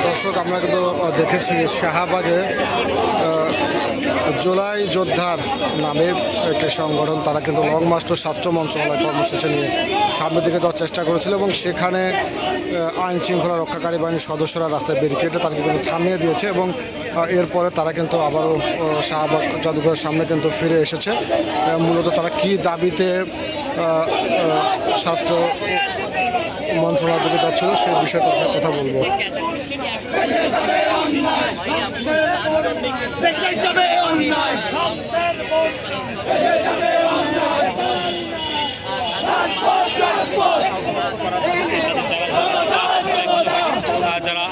দর্শক, আমরা কিন্তু দেখেছি শাহবাগে জুলাই যোদ্ধার নামে একটি সংগঠন, তারা কিন্তু লং মার্চ স্বাস্থ্য মন্ত্রণালয় কর্মসূচি নিয়ে সামনের দিকে যাওয়ার চেষ্টা করেছিল এবং সেখানে আইন শৃঙ্খলা রক্ষাকারী বাহিনীর সদস্যরা রাস্তায় ব্যারিকেডে তাদেরকে কিন্তু থামিয়ে দিয়েছে এবং এরপরে তারা কিন্তু আবারও শাহবাগ জাদুঘরের সামনে কিন্তু ফিরে এসেছে। মূলত তারা কি দাবিতে স্বাস্থ্য মন্ত্রণালয় থেকে যাচ্ছিল সেই বিষয়ে কথা বলবো। যারা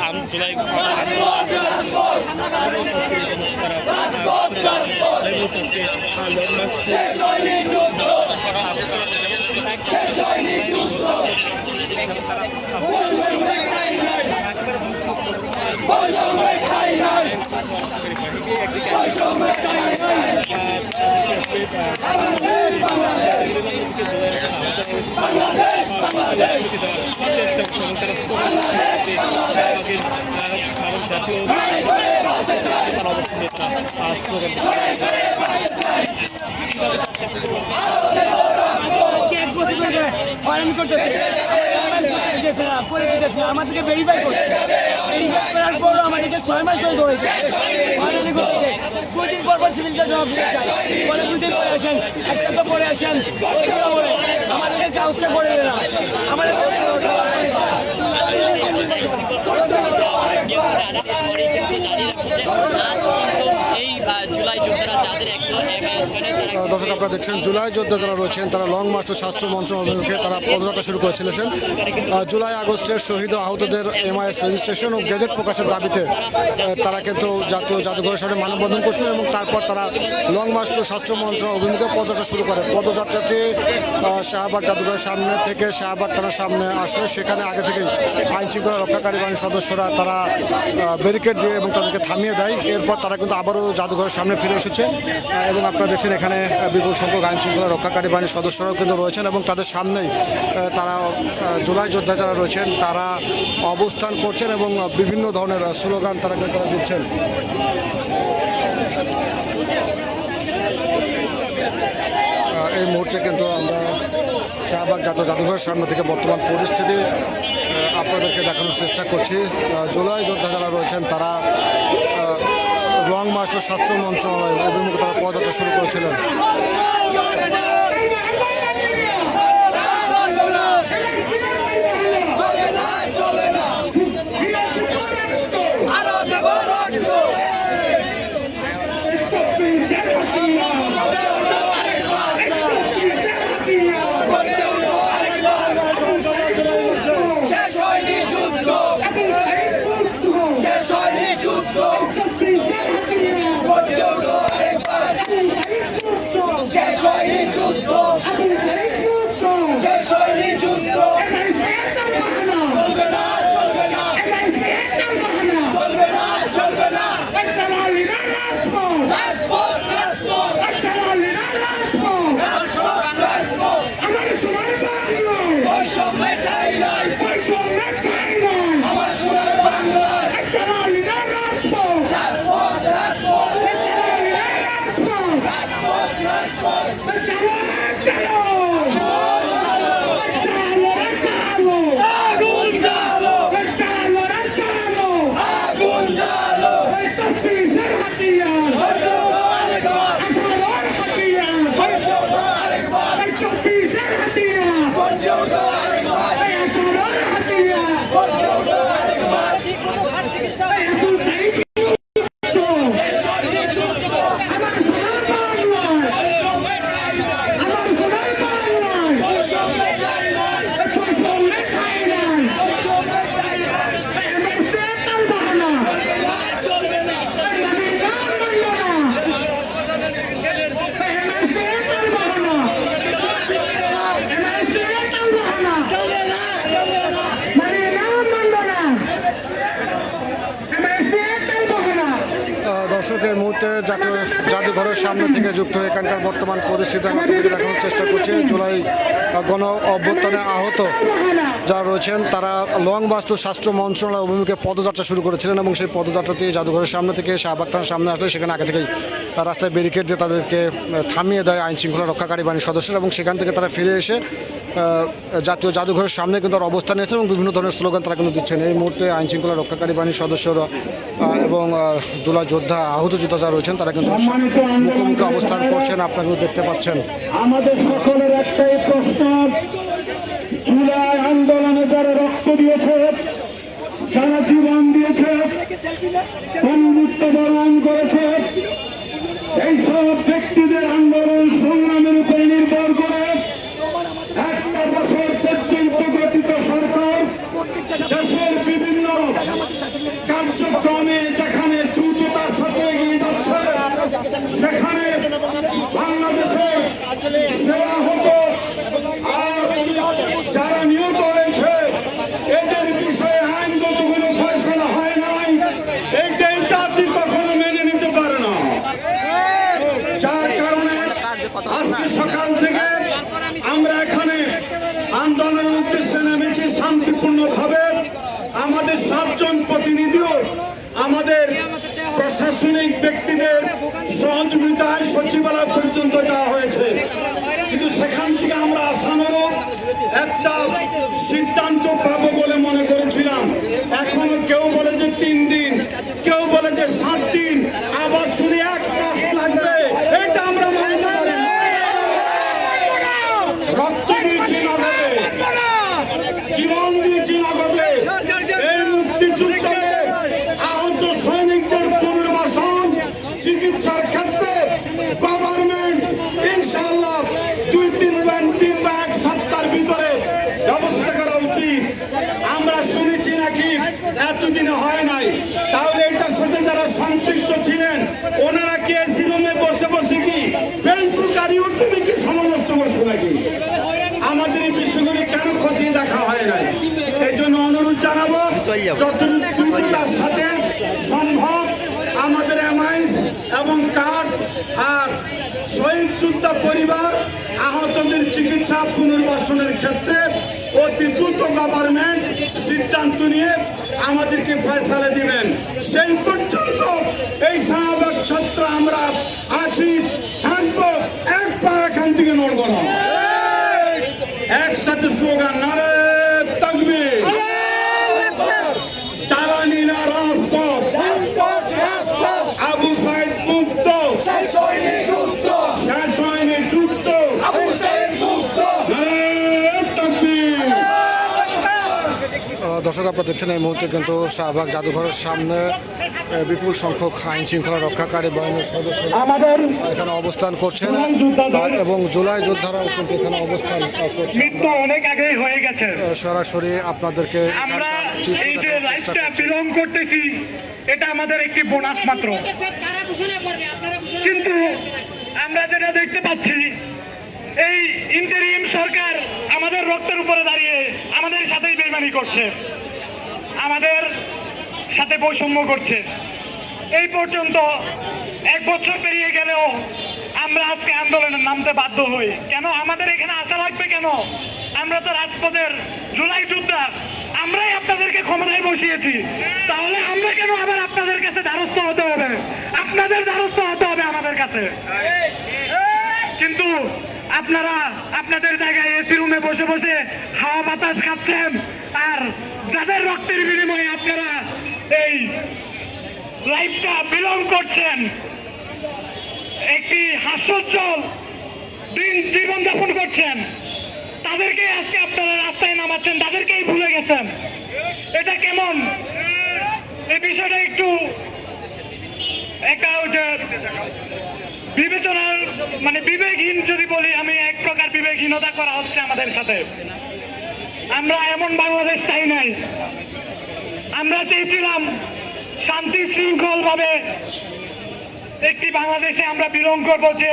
জুলাই আমাদেরকে ভেরিফাই করছে, ভেরিফাই করার পর আমাদেরকে 6 মাস ধরে ধরেছে, হয়রানি করছে। 2 দিন পর সিভিল সার্জন অফিসে যায়, বলে 2 দিন পরে আসেন, 1 সপ্তাহ পরে আসেন, এগুলো বলে আমাদেরকে কাজটা করে দেয় না। আমাদের দর্শক, আপনারা দেখছেন জুলাই যোদ্ধা যারা রয়েছেন তারা লং মার্চ স্বাস্থ্য মন্ত্রণালয় অভিমুখে তারা পদযাত্রা শুরু করেছিলেন। জুলাই আগস্টের শহীদ ও আহতদের MIS রেজিস্ট্রেশন ও গেজেট প্রকাশের দাবিতে তারা কিন্তু জাতীয় জাদুঘরের সামনে মানববন্ধন করছিলেন এবং তারপর তারা লং মার্চ স্বাস্থ্য মন্ত্রণালয় অভিমুখে পদযাত্রা শুরু করে। পদযাত্রাটি শাহবাগ জাদুঘরের সামনে থেকে শাহবাগ থানার সামনে আসলে সেখানে আগে থেকেই আইন শৃঙ্খলা রক্ষাকারী বাহিনীর সদস্যরা তারা ব্যারিকেড দিয়ে এবং তাদেরকে থামিয়ে দেয়। এরপর তারা কিন্তু আবারও জাদুঘরের সামনে ফিরে এসেছে এবং আপনারা দেখছেন এখানে বিপুল সংখ্যক আইন শৃঙ্খলা রক্ষাকারী বাহিনীর সদস্যরাও কিন্তু রয়েছেন এবং তাদের সামনেই তারা জুলাই যোদ্ধা যারা রয়েছেন তারা অবস্থান করছেন এবং বিভিন্ন ধরনের স্লোগান তারা দিচ্ছেন। এই মুহূর্তে কিন্তু আমরা শাহবাগ জাতীয় জাদুঘরের সামনে থেকে বর্তমান পরিস্থিতি আপনাদেরকে দেখানোর চেষ্টা করছি। জুলাই যোদ্ধা যারা রয়েছেন তারা লং মার্চ স্বাস্থ্য মন্ত্রণালয় অভিমুখে তারা পদযাত্রা শুরু করেছিলেন। শেষ হয়নি যুদ্ধ। মুহূর্তে জাতীয় জাদুঘরের সামনে থেকে যুক্ত হয়ে এখানকার বর্তমান পরিস্থিতি আমি আপনাদেরকে দেখানোর চেষ্টা করছি। জুলাই গণ অভ্যুত্থানে আহত যারা রয়েছেন তারা লং মার্চ টু স্বাস্থ্য মন্ত্রণালয় অভিমুখে পদযাত্রা শুরু করেছিলেন এবং সেই পদযাত্রাটি জাদুঘরের সামনে থেকে শাহবাগ থানার সামনে আসলে সেখানে আগে থেকেই রাস্তায় ব্যারিকেড দিয়ে তাদেরকে থামিয়ে দেয় আইন শৃঙ্খলা রক্ষাকারী বাহিনীর সদস্যরা এবং সেখান থেকে তারা ফিরে এসে জাতীয় জাদুঘরের সামনে কিন্তু তারা অবস্থান নিয়েছেন এবং বিভিন্ন ধরনের স্লোগান তারা কিন্তু দিচ্ছেন। এই মুহূর্তে আইন শৃঙ্খলা রক্ষাকারী বাহিনীর সদস্যরা এবং জুলাই যোদ্ধা আহত যোদ্ধা যারা রয়েছেন তারা কিন্তু মুখোমুখি অবস্থান করছেন, আপনারা দেখতে পাচ্ছেন। আমাদের সকলের একটাই প্রশ্ন, জুলাই আন্দোলনে যারা রক্ত দিয়েছে, যারা জীবন দিয়েছে, মৃত্যুবরণ করেছে, এইসব ব্যক্তিদের আন্দোলন সংগ্রামের উপরে নির্ভর করে একটা বছর পর্যন্ত গঠিত সরকার দেশের বিভিন্ন কার্যক্রমে যেখানে দ্রুততার সাথে এগিয়ে যাচ্ছে সেখানে বাংলাদেশের সেরা হতো আর যারা নিহত হয়েছে এদের বিষয়ে আইনগত কোনো ফয়সালা হয় নাই, এইটাই জাতি কখনো মেনে নিতে পারে না। যার কারণে আজকে সকাল থেকে আমরা এখানে আন্দোলনের উদ্দেশ্যে নেমেছি শান্তিপূর্ণভাবে। আমাদের 7 জন প্রতিনিধিও আমাদের প্রশাসনিক ব্যক্তিদের সহযোগিতায় সচিবালয় পর্যন্ত যাওয়া হয়েছে, কিন্তু সেখান থেকে আমরা আশানুরূপ একটা সিদ্ধান্ত পাবো বলে মনে করেছিলাম। এখনো কেউ বলে যে 3 দিন, কেউ বলে যে 7 দিন, আবার শুনি 1 মাস লাগবে। এটা আমরা মানতে পারি না। রক্ত দিয়েছি নগদে, জীবন দিয়েছি নগদে। এই মুক্তিযুদ্ধে আহত সৈনিকদের পুনর্বাসন চিকিৎসার ক্ষেত্রে গভর্নমেন্ট ইনশাআল্লাহ 2-3 বা 1 সপ্তাহের ভিতরে ব্যবস্থা করা উচিত। আমরা শুনেছি নাকি এতদিনে হয় নাই, তাহলে এটার সাথে যারা সম্পৃক্ত ছিলেন ওনারা কি এসি রুমে বসে বসে কি ফেসবুক আর ইউটিউবে কি সময় নষ্ট করছে নাকি? আমাদের এই বিষয়গুলি কেন খতিয়ে দেখা হয় নাই? এই জন্য অনুরোধ জানাবো যতটুকু দ্রুততার সাথে সম্ভব আমাদের এমআইস এবং কার্ড আর শহীদ যোদ্ধা পরিবার আহতদের চিকিৎসা পুনর্বাসনের ক্ষেত্রে অতি দ্রুত গভর্নমেন্ট সিদ্ধান্ত নিয়ে আমাদেরকে ফয়সালা দিবেন। সেই পর্যন্ত এই শাহবাগ ছত্র আমরা আছি, থাকবো, এক পা এখান থেকে নড়ব না। একসাথে স্লোগান, নারে তাকবীর, তারানীলা রাজপথ, আবু সাইদ মুক্ত, শেষ হয়নি যুদ্ধ, নারে তাকবীর। দর্শক আপনারা দেখছেন এই মুহূর্তে কিন্তু শাহবাগ জাদুঘরের সামনে বিপুল সংখ্যক আইন শৃঙ্খলা রক্ষাকারী বাহিনীর সদস্যরা আমাদের এখানে অবস্থান করছেন এবং জুলাই যোদ্ধারাও কিন্তু এখানে অবস্থান করছেন। মৃত্যু অনেক আগেই হয়ে গেছে। সরাসরি আপনাদেরকে আমরা এই যে লাইফটা বিলং করতেছি এটা আমাদের একটি বোনাস মাত্র, কিন্তু আমরা যেটা দেখতে পাচ্ছি এই ইন্টারিম সরকার আমাদের রক্তের উপরে দাঁড়িয়ে আমাদের সাথেই বেইমানি করছে, আমাদের সাথে বৈষম্য করছে। এই পর্যন্ত 1 বছর পেরিয়ে গেলেও আমরা আজকে আন্দোলনে নামতে বাধ্য হই। কেন আমাদের এখানে আসা লাগবে কেন? আমরা তো রাজপথের জুলাই যোদ্ধা, আমরাই আপনাদেরকে ক্ষমতায় বসিয়েছি, তাহলে আমরা কেন আবার আপনাদের কাছে দ্বারস্থ হতে হবে? আপনাদের দ্বারস্থ হতে হবে আমাদের কাছে। কিন্তু আপনারা আপনাদের জায়গায় এসি রুমে বসে বসে হাওয়া বাতাস খাচ্ছেন, আর যাদের রক্তের বিনিময়ে আপনারা এই লাইফটা বিলং করছেন, একটি হাস্যোজ্জ্বল দিন জীবনযাপন করছেন, তাদেরকে আজকে আপনারা রাস্তায় নামাচ্ছেন, তাদেরকেই ভুলে গেছেন। এটা কেমন? এই বিষয়টা একটু বিবেচনার বিবেকহীন যদি বলি আমি, এক প্রকার বিবেকহীনতা করা হচ্ছে আমাদের সাথে। আমরা এমন বাংলাদেশ চাই নাই। আমরা চেয়েছিলাম শান্তি শৃঙ্খল ভাবে একটি বাংলাদেশে আমরা বিলং করবো, যে